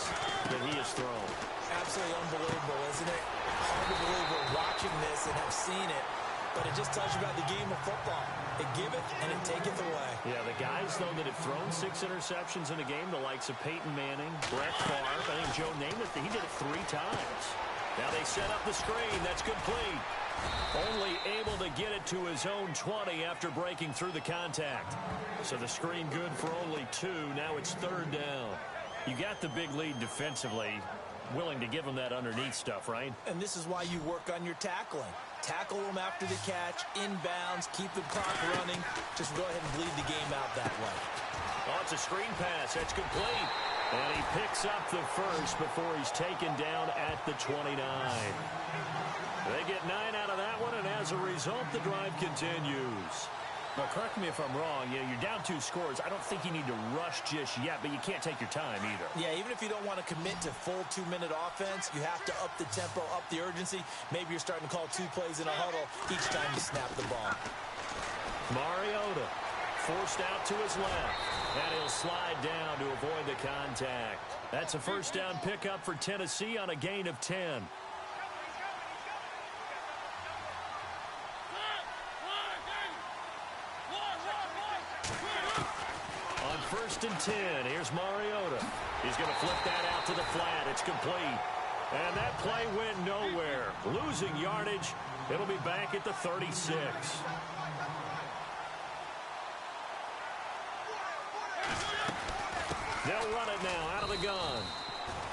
that he has thrown. Absolutely unbelievable, isn't it? Hard to believe we're watching this and have seen it. But it just tells you about the game of football. It giveth and it taketh away. Yeah, the guys, though, that have thrown 6 interceptions in a game, the likes of Peyton Manning, Brett Favre, I think Joe Namath, he did it 3 times. Now they set up the screen. That's complete. Only able to get it to his own 20 after breaking through the contact. So the screen good for only 2. Now it's 3rd down. You got the big lead defensively. Willing to give them that underneath stuff, right? And this is why you work on your tackling. Tackle them after the catch, inbounds, keep the clock running. Just go ahead and bleed the game out that way. Oh, it's a screen pass. That's complete. And he picks up the first before he's taken down at the 29. They get 9 out of that one, and as a result, the drive continues. Well, correct me if I'm wrong. Yeah, you're down 2 scores. I don't think you need to rush just yet, but you can't take your time either. Yeah, even if you don't want to commit to full 2-minute offense, you have to up the tempo, up the urgency. Maybe you're starting to call 2 plays in a huddle each time you snap the ball. Mariota forced out to his left, and he'll slide down to avoid the contact. That's a first down pickup for Tennessee on a gain of 10. First and 10. Here's Mariota. He's going to flip that out to the flat. It's complete. And that play went nowhere. Losing yardage. It'll be back at the 36. They'll run it now out of the gun.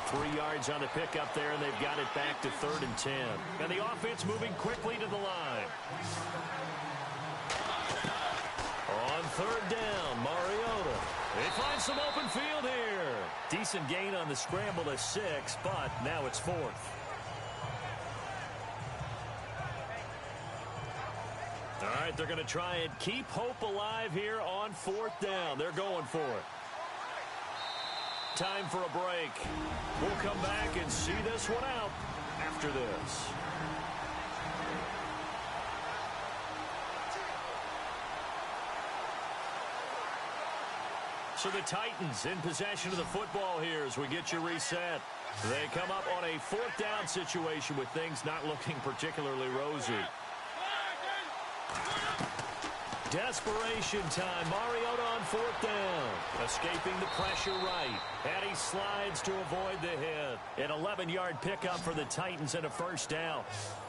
3 yards on the pickup there, and they've got it back to 3rd and 10. And the offense moving quickly to the line. On 3rd down, Mariota. They find some open field here. Decent gain on the scramble to 6, but now it's 4th. All right, they're going to try and keep hope alive here on 4th down. They're going for it. Time for a break. We'll come back and see this one out after this. So the Titans in possession of the football here as we get you reset. They come up on a 4th down situation with things not looking particularly rosy. Desperation time. Mariota on 4th down. Escaping the pressure right. And he slides to avoid the hit. An 11-yard pickup for the Titans and a first down.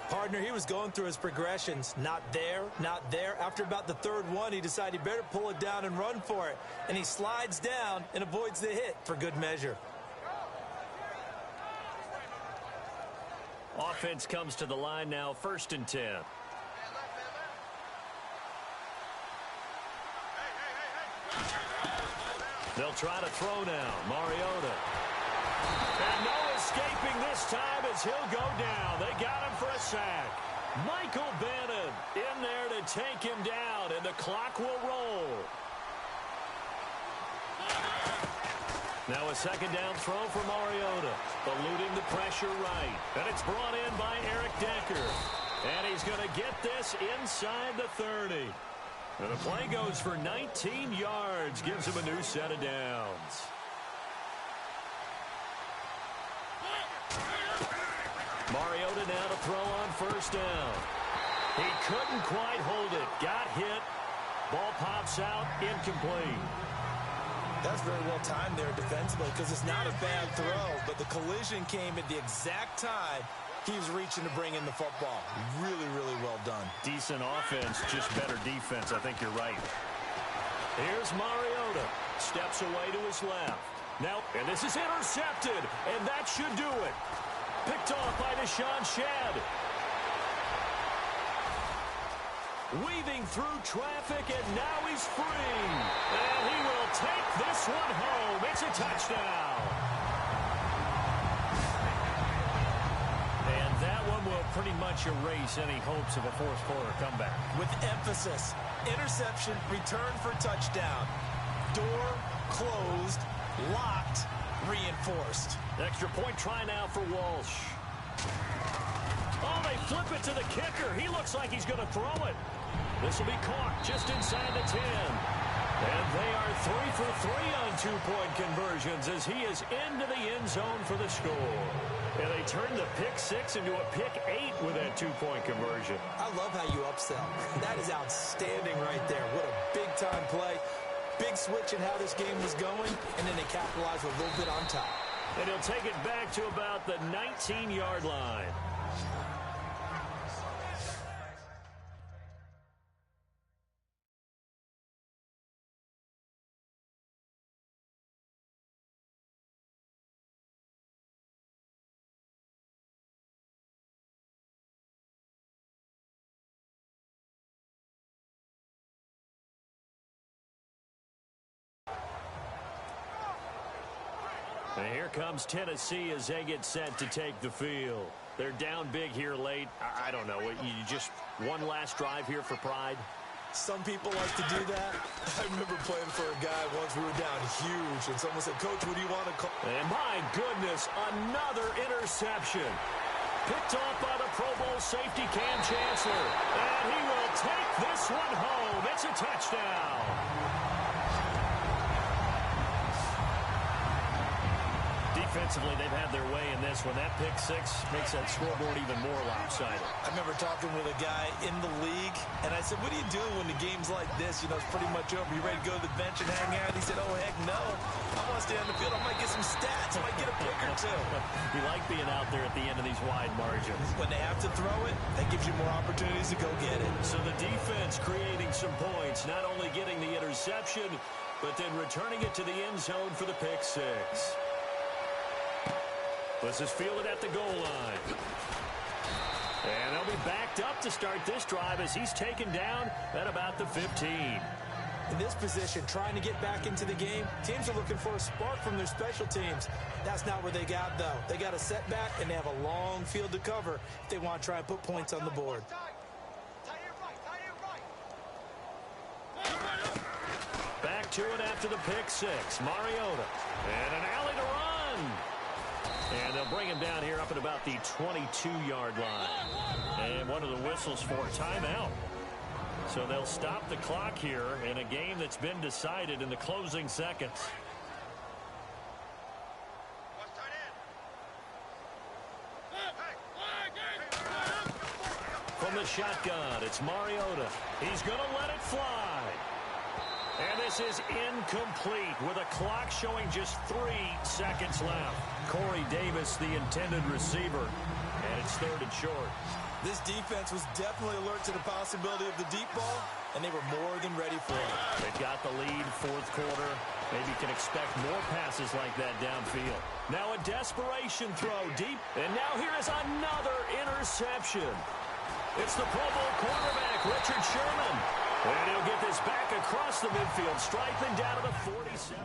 Partner, he was going through his progressions. Not there, not there. After about the 3rd one, he decided he better pull it down and run for it. And he slides down and avoids the hit for good measure. Offense comes to the line now, 1st and 10. They'll try to throw now. Mariota. And no escaping this time as he'll go down. They got him for a sack. Michael Bannon in there to take him down, and the clock will roll. Now a 2nd down throw for Mariota. Eluding the pressure right. And it's brought in by Eric Decker. And he's going to get this inside the 30. And the play goes for 19 yards. Gives him a new set of downs. Mariota now to throw on 1st down. He couldn't quite hold it. Got hit. Ball pops out. Incomplete. That's very well timed there defensively because it's not a bad throw, but the collision came at the exact time he was reaching to bring in the football. Really, really well done. Decent offense, just better defense. I think you're right. Here's Mariota. Steps away to his left. Now, and this is intercepted, and that should do it. Picked off by Deshaun Shedd. Weaving through traffic, and now he's free. And he will take this one home. It's a touchdown. pretty much erase any hopes of a fourth-quarter comeback. With emphasis, interception, return for touchdown. Door closed, locked, reinforced. Extra point try now for Walsh. Oh, they flip it to the kicker. He looks like he's going to throw it. This will be caught just inside the 10. And they are 3 for 3 on two-point conversions as he is into the end zone for the score. And they turn the pick 6 into a pick 8 with that two-point conversion. I love how you upsell. That is outstanding right there. What a big-time play. Big switch in how this game was going, and then they capitalized a little bit on top. And he'll take it back to about the 19-yard line. And here comes Tennessee as they get set to take the field. They're down big here late. I don't know. You just one last drive here for pride? Some people like to do that. I remember playing for a guy once. We were down huge, and someone said, "Coach, what do you want to call?" And my goodness, another interception. Picked off by the Pro Bowl safety Cam Chancellor. And he will take this one home. It's a touchdown. Defensively, they've had their way in this one. That pick 6 makes that scoreboard even more lopsided. I remember talking with a guy in the league, and I said, "What do you do when the game's like this? You know, it's pretty much over. You ready to go to the bench and hang out?" He said, "Oh, heck no. I want to stay on the field. I might get some stats. I might get a pick or two." You like being out there at the end of these wide margins. When they have to throw it, that gives you more opportunities to go get it. So the defense creating some points, not only getting the interception, but then returning it to the end zone for the pick 6. This is fielded at the goal line. And they'll be backed up to start this drive as he's taken down at about the 15. In this position, trying to get back into the game, teams are looking for a spark from their special teams. That's not what they got, though. They got a setback, and they have a long field to cover if they want to try and put points on the board. Back to it after the pick 6. Mariota. And an alley to run. And they'll bring him down here up at about the 22-yard line. And one of the whistles for timeout. So they'll stop the clock here in a game that's been decided in the closing seconds. From the shotgun, it's Mariota. He's going to let it fly. And this is incomplete with a clock showing just 3 seconds left. Corey Davis, the intended receiver. And it's 3rd and short. This defense was definitely alert to the possibility of the deep ball, and they were more than ready for it. They've got the lead, 4th quarter. Maybe you can expect more passes like that downfield. Now a desperation throw deep. And now here is another interception. It's the Pro Bowl quarterback, Richard Sherman. And he'll get this back across the midfield, stripe and down to the 47.